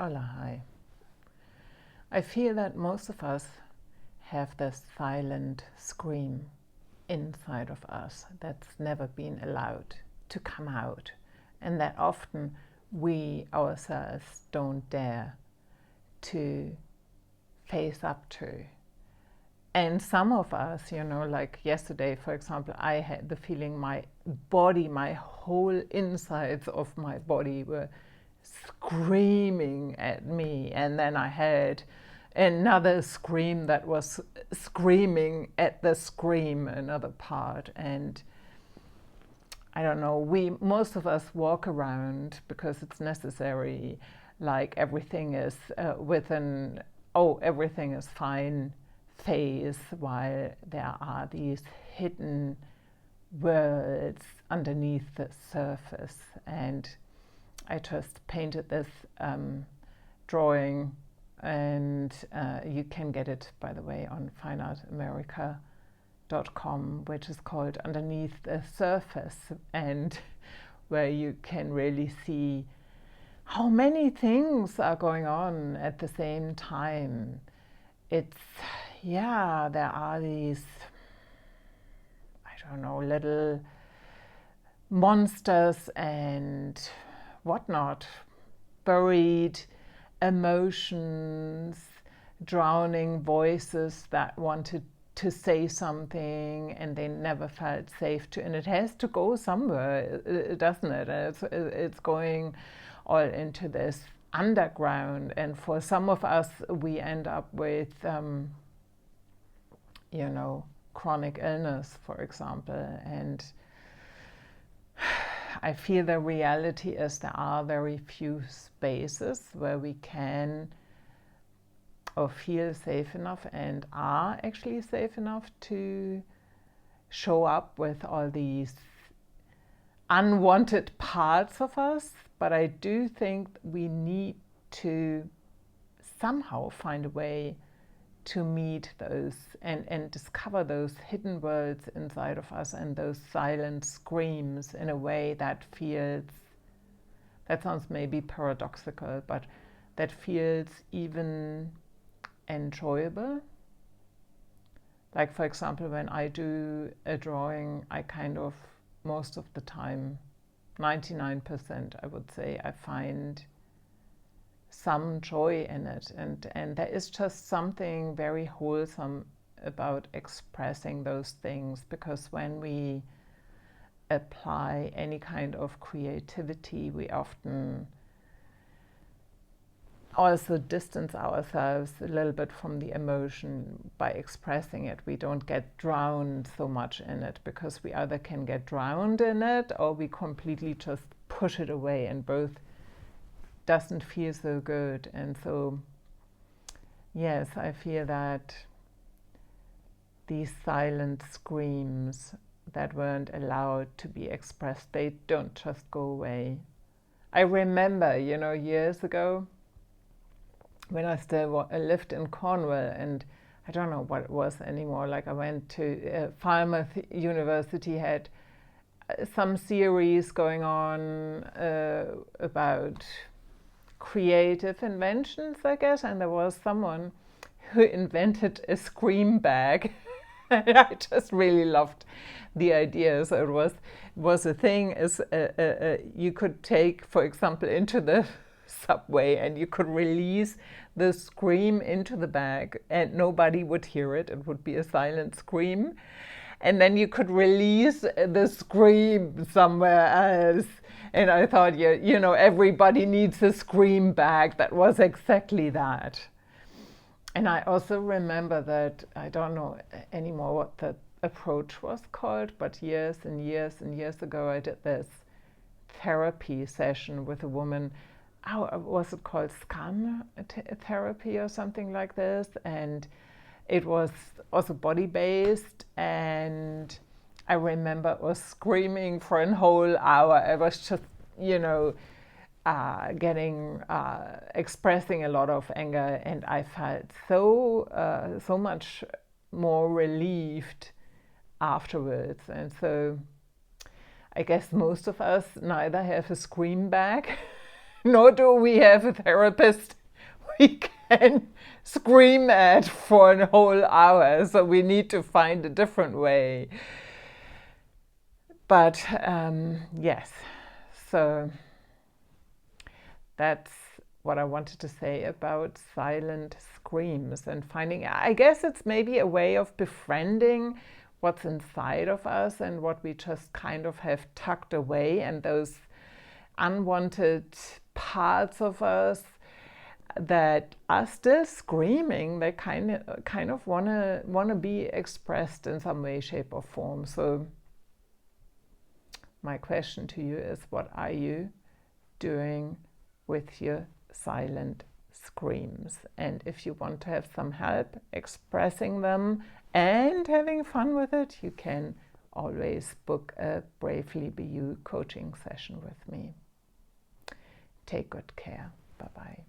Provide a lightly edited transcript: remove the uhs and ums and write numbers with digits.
Hola, I feel that most of us have this silent scream inside of us that's never been allowed to come out, and that often we ourselves don't dare to face up to. And some of us, like yesterday, for example, I had the feeling my body, my whole insides of my body were screaming at me. And then I had another scream that was screaming at the scream, another part. And I don't know, most of us walk around because it's necessary, like everything is everything is fine phase, while there are these hidden worlds underneath the surface. And I just painted this drawing, and you can get it, by the way, on fineartamerica.com, which is called Underneath the Surface, and where you can really see how many things are going on at the same time. There are these, I don't know, little monsters and whatnot, buried emotions, drowning voices that wanted to say something and they never felt safe to, and it has to go somewhere, doesn't it? It's going all into this underground, and for some of us we end up with chronic illness, for example. And I feel the reality is there are very few spaces where we can or feel safe enough and are actually safe enough to show up with all these unwanted parts of us. But I do think we need to somehow find a way to meet those and discover those hidden worlds inside of us and those silent screams in a way that sounds maybe paradoxical, but that feels even enjoyable. Like, for example, when I do a drawing, I kind of, most of the time, 99% I would say, I find some joy in it, and there is just something very wholesome about expressing those things, because when we apply any kind of creativity, we often also distance ourselves a little bit from the emotion by expressing it. We don't get drowned so much in it, because we either can get drowned in it or we completely just push it away, and both doesn't feel so good. And so, yes, I feel that these silent screams that weren't allowed to be expressed, they don't just go away. I remember, years ago, when I still lived in Cornwall, and I don't know what it was anymore, like I went to Falmouth University, had some series going on about creative inventions, I guess, and there was someone who invented a scream bag. I just really loved the idea. So it was a thing, is you could take, for example, into the subway, and you could release the scream into the bag and nobody would hear it. It would be a silent scream. And then you could release the scream somewhere else. And I thought, everybody needs a scream bag. That was exactly that. And I also remember that, I don't know anymore what the approach was called, but years and years and years ago, I did this therapy session with a woman. How was it called? Scan therapy or something like this. And it was also body-based, and I remember I was screaming for a whole hour. I was just, expressing a lot of anger, and I felt so much more relieved afterwards. And so I guess most of us neither have a scream bag nor do we have a therapist we can scream at for a whole hour, so we need to find a different way. But yes, so that's what I wanted to say about silent screams and finding, I guess it's maybe a way of befriending what's inside of us and what we just kind of have tucked away, and those unwanted parts of us that are still screaming, they kind of wanna be expressed in some way, shape, or form. So my question to you is, what are you doing with your silent screams? And if you want to have some help expressing them and having fun with it, you can always book a Bravely Be You coaching session with me. Take good care. Bye-bye.